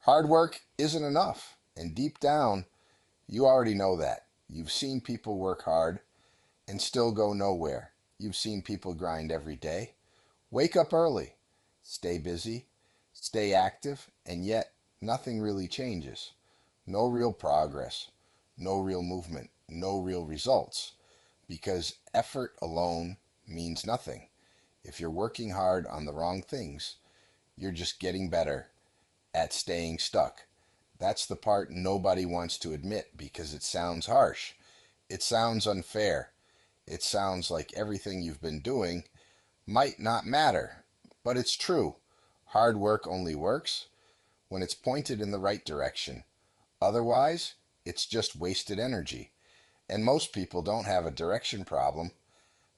Hard work isn't enough. And deep down, you already know that. You've seen people work hard and still go nowhere. You've seen people grind every day. Wake up early, stay busy, stay active, and yet nothing really changes. No real progress, no real movement, no real results, because effort alone means nothing. If you're working hard on the wrong things, you're just getting better at staying stuck. That's the part nobody wants to admit because it sounds harsh. It sounds unfair. It sounds like everything you've been doing might not matter. But it's true. Hard work only works when it's pointed in the right direction. Otherwise, it's just wasted energy. And most people don't have a direction problem,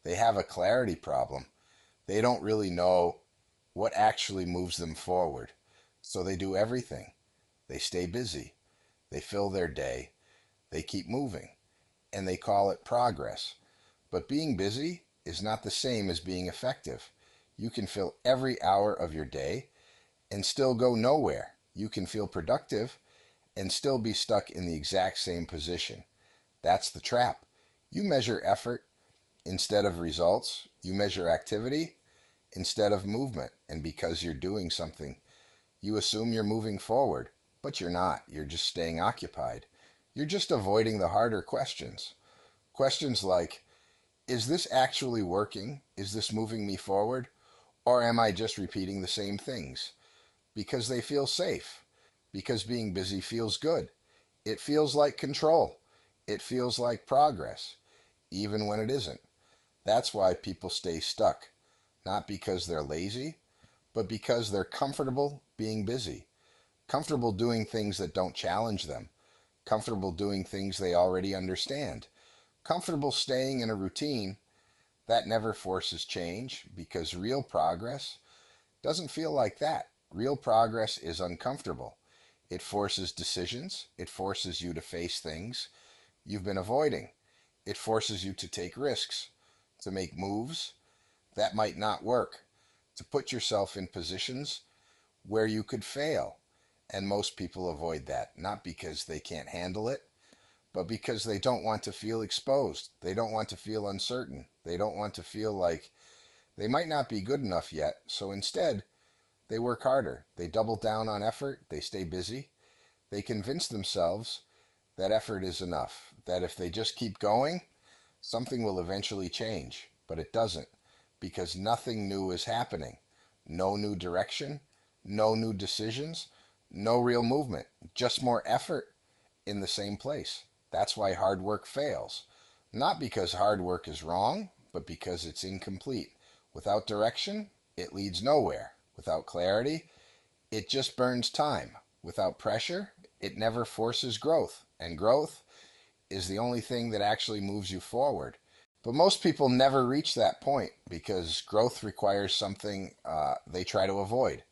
they have a clarity problem. They don't really know what actually moves them forward. So they do everything. They stay busy. They fill their day. They keep moving. And they call it progress. But being busy is not the same as being effective. You can fill every hour of your day and still go nowhere. You can feel productive and still be stuck in the exact same position. That's the trap. You measure effort instead of results. You measure activity instead of movement. And because you're doing something, you assume you're moving forward. But you're not. You're just staying occupied. You're just avoiding the harder questions. Questions like, is this actually working? Is this moving me forward? Or am I just repeating the same things? Because they feel safe. Because being busy feels good. It feels like control. It feels like progress, even when it isn't. That's why people stay stuck. Not because they're lazy, but because they're comfortable being busy. Comfortable doing things that don't challenge them. Comfortable doing things they already understand. Comfortable staying in a routine that never forces change because real progress doesn't feel like that. Real progress is uncomfortable. It forces decisions. It forces you to face things you've been avoiding. It forces you to take risks, to make moves that might not work, to put yourself in positions where you could fail. And most people avoid that, not because they can't handle it, but because they don't want to feel exposed. They don't want to feel uncertain. They don't want to feel like they might not be good enough yet. So instead, they work harder. They double down on effort. They stay busy. They convince themselves that effort is enough, that if they just keep going, something will eventually change. But it doesn't, because nothing new is happening. No new direction, no new decisions, no real movement, just more effort in the same place. That's why hard work fails. Not because hard work is wrong, but because it's incomplete. Without direction, it leads nowhere. Without clarity, it just burns time. Without pressure, it never forces growth. And growth is the only thing that actually moves you forward. But most people never reach that point because growth requires something they try to avoid.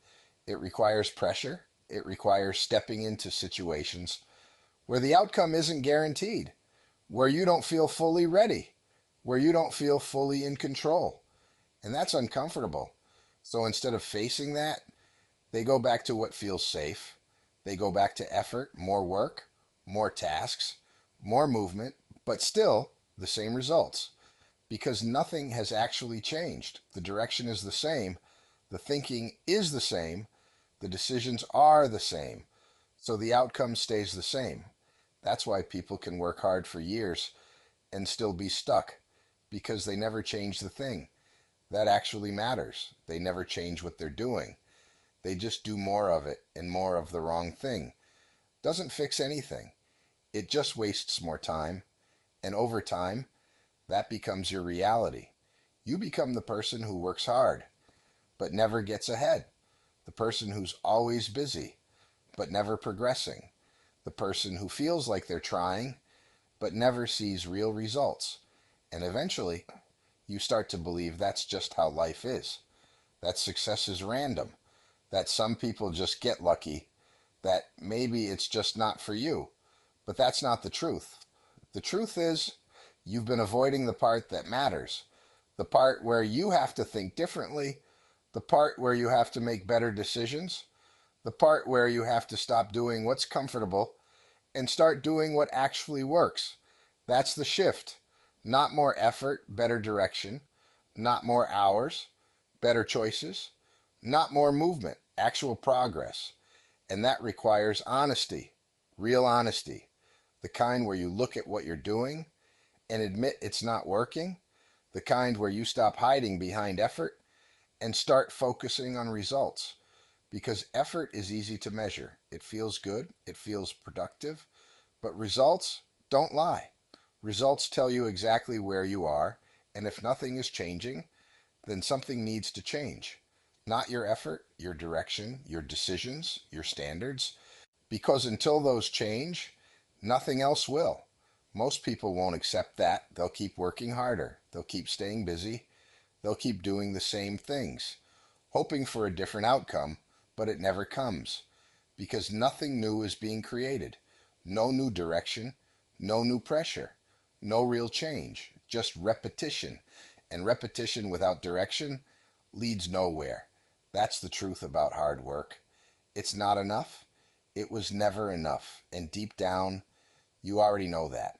It requires pressure. It requires stepping into situations where the outcome isn't guaranteed, where you don't feel fully ready, where you don't feel fully in control. And that's uncomfortable. So instead of facing that, they go back to what feels safe. They go back to effort, more work, more tasks, more movement, but still the same results. Because nothing has actually changed. The direction is the same, the thinking is the same, the decisions are the same, so the outcome stays the same. That's why people can work hard for years and still be stuck, because they never change the thing that actually matters. They never change what they're doing. They just do more of it and more of the wrong thing. Doesn't fix anything. It just wastes more time. And over time, that becomes your reality. You become the person who works hard, but never gets ahead. The person who's always busy, but never progressing. The person who feels like they're trying, but never sees real results. And eventually, you start to believe that's just how life is. That success is random. That some people just get lucky. That maybe it's just not for you. But that's not the truth. The truth is, you've been avoiding the part that matters. The part where you have to think differently. The part where you have to make better decisions. The part where you have to stop doing what's comfortable and start doing what actually works. That's the shift. Not more effort, better direction. Not more hours, better choices. Not more movement, actual progress. And that requires honesty, real honesty. The kind where you look at what you're doing and admit it's not working. The kind where you stop hiding behind effort and start focusing on results. Because effort is easy to measure. It feels good, it feels productive, but results don't lie. Results tell you exactly where you are, and if nothing is changing, then something needs to change. Not your effort, your direction, your decisions, your standards, because until those change, nothing else will. Most people won't accept that. They'll keep working harder. They'll keep staying busy. They'll keep doing the same things, hoping for a different outcome, but it never comes because nothing new is being created. No new direction, no new pressure, no real change, just repetition. And repetition without direction leads nowhere. That's the truth about hard work. It's not enough. It was never enough. And deep down, you already know that.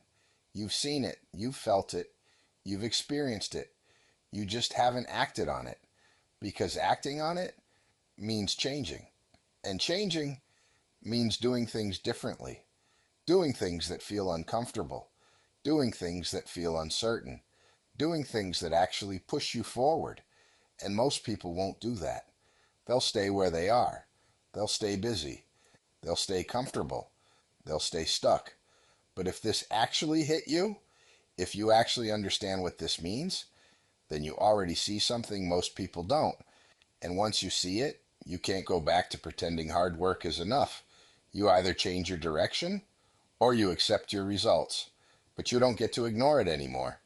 You've seen it, you've felt it, you've experienced it. You just haven't acted on it because acting on it means changing. And changing means doing things differently, doing things that feel uncomfortable, doing things that feel uncertain, doing things that actually push you forward. And most people won't do that. They'll stay where they are. They'll stay busy. They'll stay comfortable. They'll stay stuck. But if this actually hit you, if you actually understand what this means, then you already see something most people don't. And once you see it, you can't go back to pretending hard work is enough. You either change your direction or you accept your results. But you don't get to ignore it anymore.